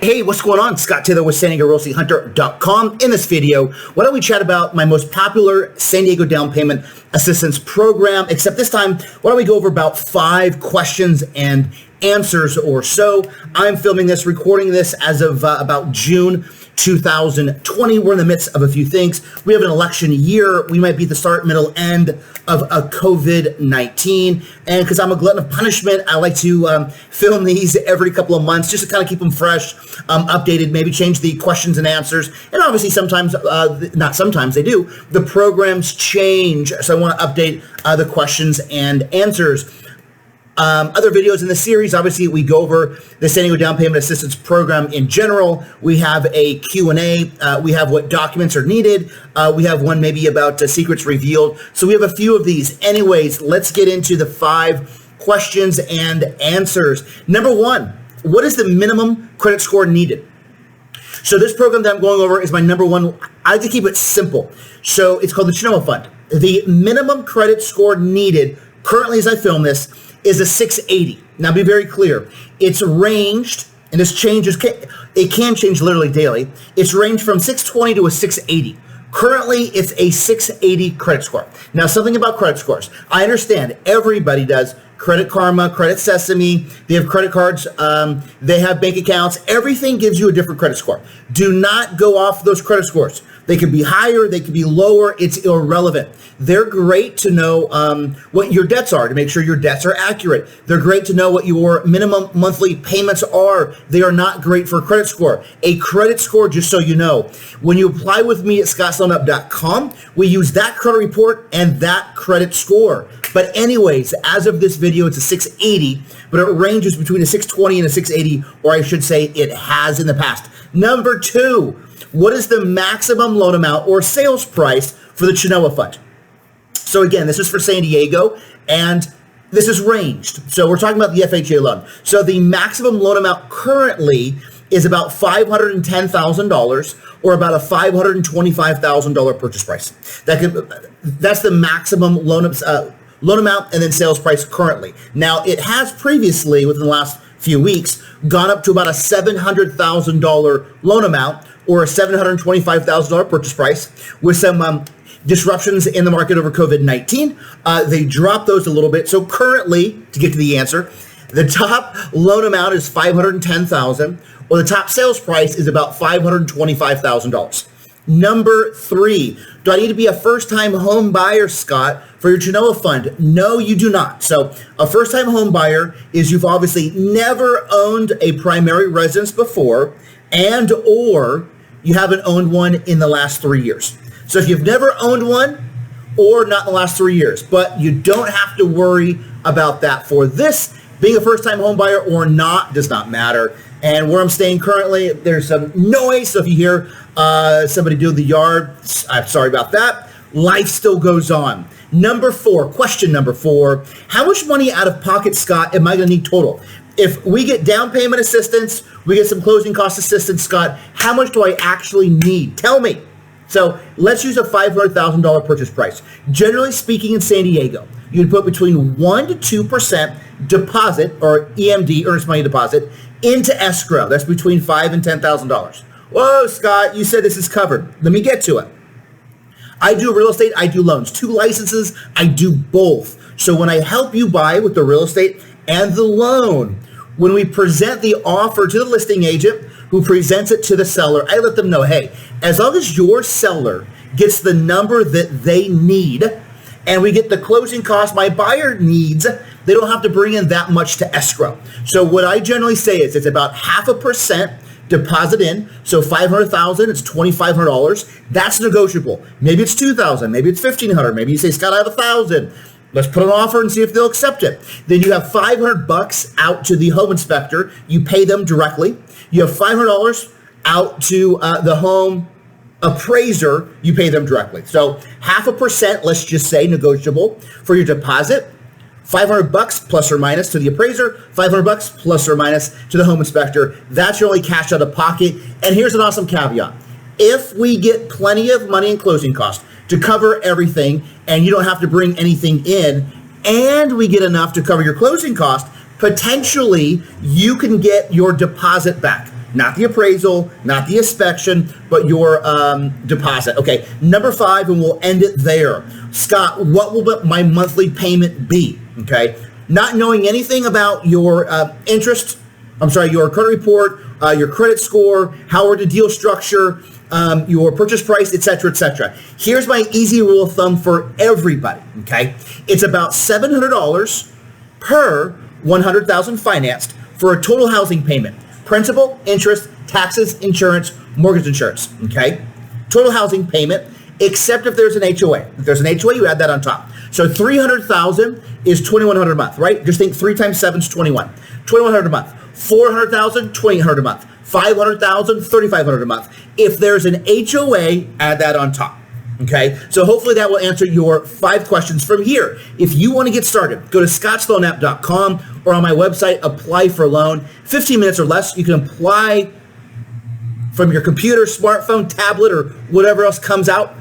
Hey, what's going on? Scott Taylor with SanDiegoRealestateHunter.com. In this video, why don't we chat about my most popular San Diego down payment assistance program, except this time, why don't we go over about 5 questions and answers or so. I'm filming this, recording this as of about June 2020. We're in the midst of a few things. We have an election year. We might be at the start, middle, end of a COVID-19. And because I'm a glutton of punishment, I like to film these every couple of months just to kind of keep them fresh, updated, maybe change the questions and answers. And obviously sometimes, not sometimes, they do. The programs change. So I want to update the questions and answers. Other videos in the series, obviously, we go over the San Diego Down Payment Assistance Program in general. We have a Q&A. We have what documents are needed. We have one maybe about secrets revealed. So we have a few of these. Anyways, let's get into the 5 questions and answers. Number 1, what is the minimum credit score needed? So this program that I'm going over is my number 1. I like to keep it simple. So it's called the Chenoa Fund. The minimum credit score needed currently as I film this is a 680. Now be very clear. It's ranged, and this changes, it can change literally daily. It's ranged from 620 to a 680. Currently, it's a 680 credit score. Now, something about credit scores. I understand everybody does. Credit Karma, Credit Sesame, they have credit cards, they have bank accounts. Everything gives you a different credit score. Do not go off those credit scores. They could be higher, they could be lower. It's irrelevant. They're great to know what your debts are, to make sure your debts are accurate. They're great to know what your minimum monthly payments are. They are not great for a credit score. A credit score, just so you know, when you apply with me at scottsloanup.com, we use that credit report and that credit score. But anyways, as of this video, it's a 680, but it ranges between a 620 and a 680, or I should say it has in the past. Number 2, what is the maximum loan amount or sales price for the Chenoa Fund? So again, this is for San Diego, and this is ranged. So we're talking about the FHA loan. So the maximum loan amount currently is about $510,000 or about a $525,000 purchase price. That's the maximum loan amount and then sales price currently. Now, it has previously, within the last few weeks, gone up to about a $700,000 loan amount or a $725,000 purchase price with some disruptions in the market over COVID-19. They dropped those a little bit. So currently, to get to the answer, the top loan amount is $510,000, or the top sales price is about $525,000. Number 3, do I need to be a first-time home buyer, Scott, for your Chenoa Fund? No, you do not. So a first-time home buyer is you've obviously never owned a primary residence before, and or you haven't owned one in the last 3 years. So if you've never owned one or not in the last 3 years, but you don't have to worry about that for this. Being a first-time home buyer or not does not matter. And where I'm staying currently, there's some noise. So if you hear somebody do the yard, I'm sorry about that. Life still goes on. Number 4, question number 4, how much money out of pocket, Scott, am I going to need total? If we get down payment assistance, we get some closing cost assistance, Scott, how much do I actually need? Tell me. So let's use a $500,000 purchase price. Generally speaking, in San Diego, you'd put between 1% to 2% deposit, or EMD, earnest money deposit, into escrow. That's between $5,000 and $10,000. Whoa, Scott, you said this is covered. Let me get to it. I do real estate, I do loans. 2 licenses, I do both. So when I help you buy with the real estate and the loan, when we present the offer to the listing agent who presents it to the seller, I let them know, hey, as long as your seller gets the number that they need and we get the closing cost my buyer needs, they don't have to bring in that much to escrow. So what I generally say is it's about 0.5% deposit in. So $500,000, it's $2,500. That's negotiable. Maybe it's $2,000, maybe it's $1,500. Maybe you say, Scott, I have $1,000. Let's put an offer and see if they'll accept it. Then you have $500 out to the home inspector. You pay them directly. You have $500 out to the home appraiser. You pay them directly. So 0.5%, let's just say, negotiable for your deposit. $500 plus or minus to the appraiser, $500 plus or minus to the home inspector. That's your only cash out of pocket. And here's an awesome caveat. If we get plenty of money in closing costs to cover everything and you don't have to bring anything in, and we get enough to cover your closing cost, potentially you can get your deposit back. not the appraisal, not the inspection, but your deposit. Okay, number 5, and we'll end it there. Scott, what will my monthly payment be? Okay, not knowing anything about your your credit report, your credit score, how are the deal structure, your purchase price, etc., etc. Here's my easy rule of thumb for everybody, okay? It's about $700 per 100,000 financed for a total housing payment. Principal, interest, taxes, insurance, mortgage insurance, okay? Total housing payment, except if there's an HOA. If there's an HOA, you add that on top. So 300,000 is 2,100 a month, right? Just think 3 times 7 is 21. 2,100 a month. 400,000, 2,800 a month. 500,000, 3,500 a month. If there's an HOA, add that on top. Okay, so hopefully that will answer your 5 questions from here. If you want to get started, go to scottsloanapp.com or on my website, apply for a loan. 15 minutes or less, you can apply from your computer, smartphone, tablet, or whatever else comes out.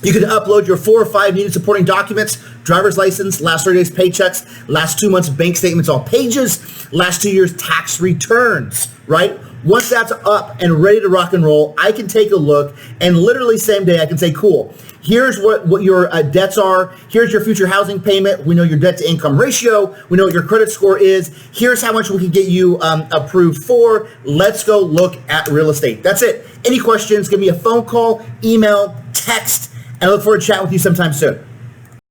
You can upload your 4 or 5 needed supporting documents: driver's license, last 30 days paychecks, last 2 months bank statements, all pages, last 2 years tax returns, right? Once that's up and ready to rock and roll, I can take a look, and literally same day I can say, cool, here's what your debts are. Here's your future housing payment. We know your debt to income ratio. We know what your credit score is. Here's how much we can get you approved for. Let's go look at real estate. That's it. Any questions, give me a phone call, email, text, and I look forward to chatting with you sometime soon.